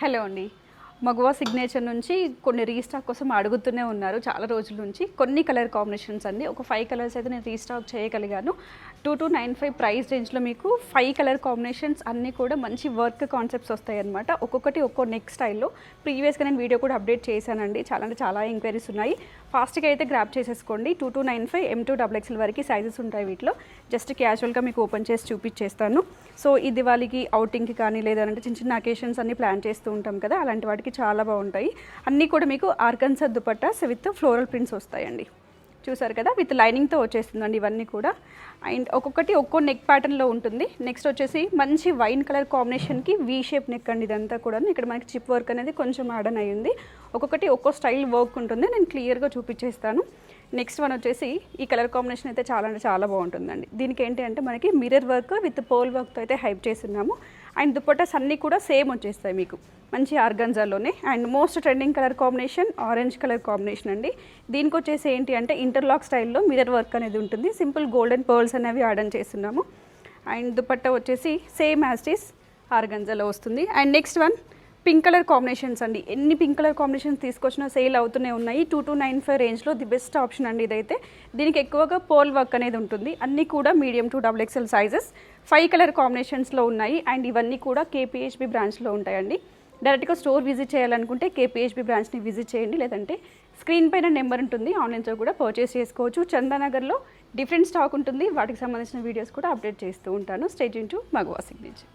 Hello అండి. మగువా signature నుంచి కొన్ని రీస్టాక్ కోసం అడుగుతూనే ఉన్నారు చాలా రోజుల నుంచి. కొన్ని కలర్ కాంబినేషన్స్ అండి. ఒక 5 కలర్స్ అయితే నేను రీస్టాక్ చేయగలిగాను. 2295 ప్రైస్ రేంజ్లో మీకు 5 కలర్ కాంబినేషన్స్ అన్నీ కూడా మంచి వర్క్ కాన్సెప్ట్స్ వస్తాయన్నమాట. ఒక్కొక్కటి ఒక్కో నెక్ స్టైల్లో. ప్రీవియస్గా నేను వీడియో కూడా అప్డేట్ చేశానండి. చాలా అంటే చాలా ఎంక్వైరీస్ ఉన్నాయి. ఫాస్ట్గా అయితే గ్రాప్ చేసేసుకోండి. 2295 M2XXL వరకు సైజెస్ ఉంటాయి వీటిలో. జస్ట్ క్యాజువల్గా మీకు ఓపెన్ చేసి చూపించేస్తాను. సో ఈ దివాళీకి అవుటింగ్కి కానీ లేదంటే చిన్న చిన్న అకేషన్స్ అన్ని ప్లాన్ చేస్తూ ఉంటాం కదా, అలాంటి వాటికి చాలా బాగుంటాయి. అన్నీ కూడా మీకు organza dupattas with floral prints వస్తాయండి. చూసారు కదా, విత్ లైనింగ్తో వచ్చేస్తుందండి ఇవన్నీ కూడా. అండ్ ఒక్కొక్కటి ఒక్కో నెక్ ప్యాటర్న్లో ఉంటుంది. నెక్స్ట్ వచ్చేసి మంచి వైన్ కలర్ కాంబినేషన్కి వీ షేప్ నెక్ అండి ఇదంతా కూడా. ఇక్కడ మనకి చిప్ వర్క్ అనేది కొంచెం యాడన్ అయ్యింది. ఒక్కొక్కటి ఒక్కో స్టైల్ వర్క్ ఉంటుంది, నేను క్లియర్గా చూపించేస్తాను. నెక్స్ట్ వన్ వచ్చేసి ఈ కలర్ కాంబినేషన్ అయితే చాలా అంటే చాలా బాగుంటుందండి. దీనికి ఏంటి అంటే మనకి మిర్రర్ వర్క్ విత్ పోల్ వర్క్తో అయితే హైప్ చేస్తున్నాము. అండ్ దుపట్టాస్ అన్నీ కూడా సేమ్ వచ్చేస్తాయి మీకు మంచి ఆర్గన్జాలోనే. And most trending colour combination orange colour combination అండి. దీనికి వచ్చేసి ఏంటి అంటే ఇంటర్లాక్ స్టైల్లో మిర్రర్ వర్క్ అనేది ఉంటుంది. సింపుల్ గోల్డెన్ పర్ల్స్ అనేవి ఆర్డర్ చేస్తున్నాము. అండ్ దుపట్టా వచ్చేసి సేమ్ యాజ్ ఇట్ ఈస్ ఆర్గన్జాలో వస్తుంది. And next one pink colour combinations అండి. ఎన్ని పింక్ కలర్ కాంబినేషన్స్ తీసుకొచ్చినా సేల్ అవుతూనే ఉన్నాయి. 2295 రేంజ్లో ది బెస్ట్ ఆప్షన్ అండి ఇదైతే. దీనికి ఎక్కువగా పోల్ వర్క్ అనేది ఉంటుంది. అన్నీ కూడా medium to XXL sizes 5 colour కాంబినేషన్స్లో ఉన్నాయి. అండ్ ఇవన్నీ కూడా KPHB బ్రాంచ్లో ఉంటాయండి. డైరెక్ట్గా స్టోర్ విజిట్ చేయాలనుకుంటే KPHB బ్రాంచ్ని విజిట్ చేయండి, లేదంటే స్క్రీన్ పైన నెంబర్ ఉంటుంది, ఆన్లైన్లో కూడా పర్చేస్ చేసుకోవచ్చు. చందానగర్లో డిఫరెంట్ స్టాక్ ఉంటుంది, వాటికి సంబంధించిన వీడియోస్ కూడా అప్డేట్ చేస్తూ ఉంటాను. స్టే ట్యూన్ టు మగువా సిగ్నేచర్.